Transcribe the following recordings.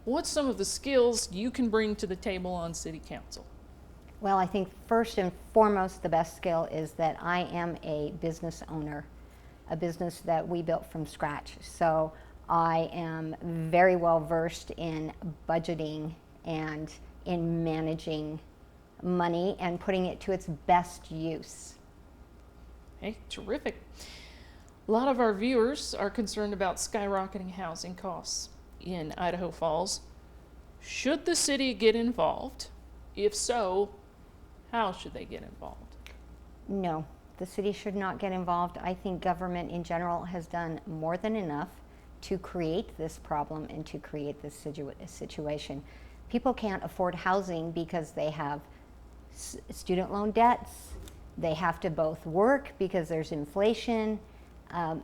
What's some of the skills you can bring to the table on city council? Well, I think first and foremost, the best skill is that I am a business owner, a business that we built from scratch. So I am very well versed in budgeting and in managing money and putting it to its best use. Hey, terrific. A lot of our viewers are concerned about skyrocketing housing costs in Idaho Falls. Should the city get involved? If so, how should they get involved? No, the city should not get involved. I think government in general has done more than enough to create this problem and to create this situation. People can't afford housing because they have student loan debts. They have to both work because there's inflation.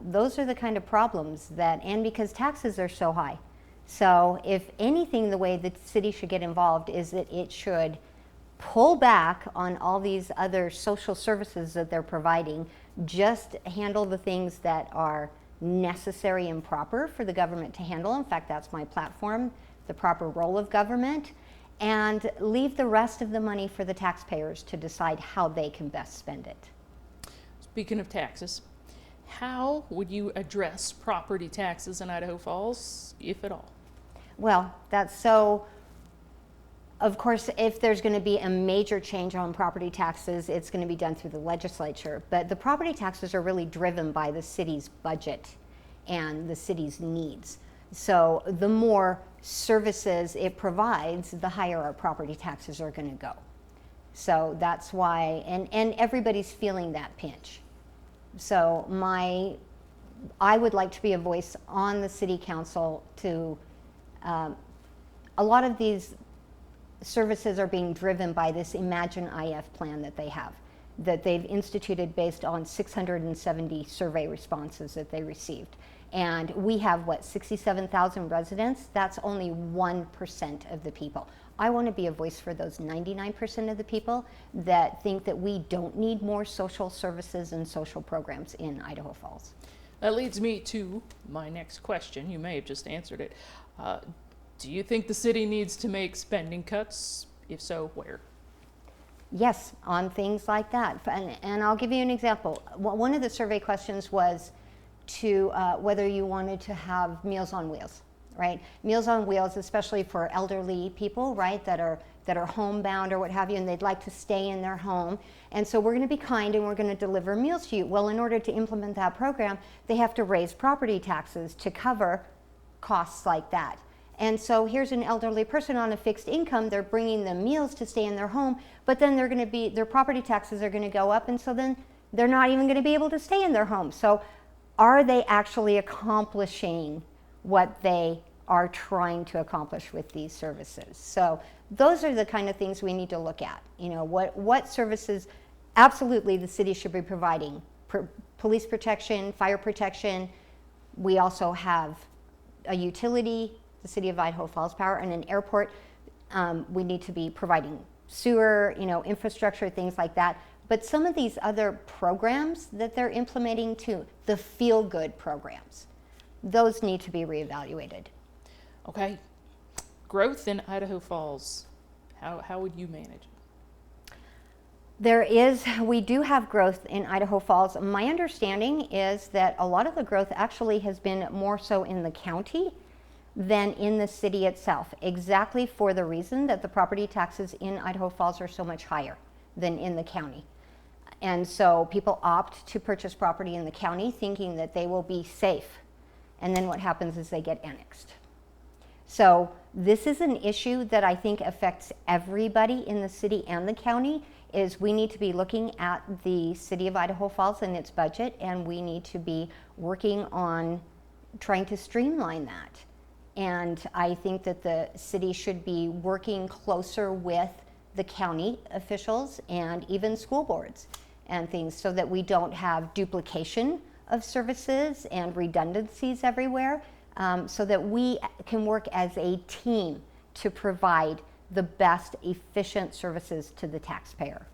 Those are the kind of problems and because taxes are so high. So if anything, the way the city should get involved is that it should pull back on all these other social services that they're providing, just handle the things that are necessary and proper for the government to handle. In fact, that's my platform, the proper role of government, and leave the rest of the money for the taxpayers to decide how they can best spend it. Speaking of taxes, how would you address property taxes in Idaho Falls, if at all? Well, of course, if there's going to be a major change on property taxes, it's going to be done through the legislature. But the property taxes are really driven by the city's budget and the city's needs. So the more services it provides, the higher our property taxes are going to go. So that's why, and everybody's feeling that pinch. So I would like to be a voice on the city council to, a lot of these services are being driven by this Imagine IF plan that they've instituted based on 670 survey responses that they received. And we have, 67,000 residents? That's only 1% of the people. I want to be a voice for those 99% of the people that think that we don't need more social services and social programs in Idaho Falls. That leads me to my next question. You may have just answered it. Do you think the city needs to make spending cuts? If so, where? Yes, on things like that. And I'll give you an example. One of the survey questions was to whether you wanted to have Meals on Wheels, right? Meals on Wheels, especially for elderly people, right, that are homebound or what have you, and they'd like to stay in their home. And so we're going to be kind and we're going to deliver meals to you. Well, in order to implement that program, they have to raise property taxes to cover costs like that. And so here's an elderly person on a fixed income. They're bringing them meals to stay in their home, but then their property taxes are going to go up, and so then they're not even going to be able to stay in their home. So are they actually accomplishing what they are trying to accomplish with these services? So those are the kind of things we need to look at. You know, what services absolutely the city should be providing. Police protection, fire protection. We also have a utility, the City of Idaho Falls Power, and an airport. We need to be providing sewer, infrastructure, things like that. But some of these other programs that they're implementing too, the feel-good programs, those need to be reevaluated. Okay. Growth in Idaho Falls. How would you manage it? We do have growth in Idaho Falls. My understanding is that a lot of the growth actually has been more so in the county than in the city itself, exactly for the reason that the property taxes in Idaho Falls are so much higher than in the county. And so people opt to purchase property in the county thinking that they will be safe. And then what happens is they get annexed. So this is an issue that I think affects everybody in the city and the county, is we need to be looking at the City of Idaho Falls and its budget, and we need to be working on trying to streamline that. And I think that the city should be working closer with the county officials and even school boards and things so that we don't have duplication of services and redundancies everywhere, so that we can work as a team to provide the best efficient services to the taxpayer.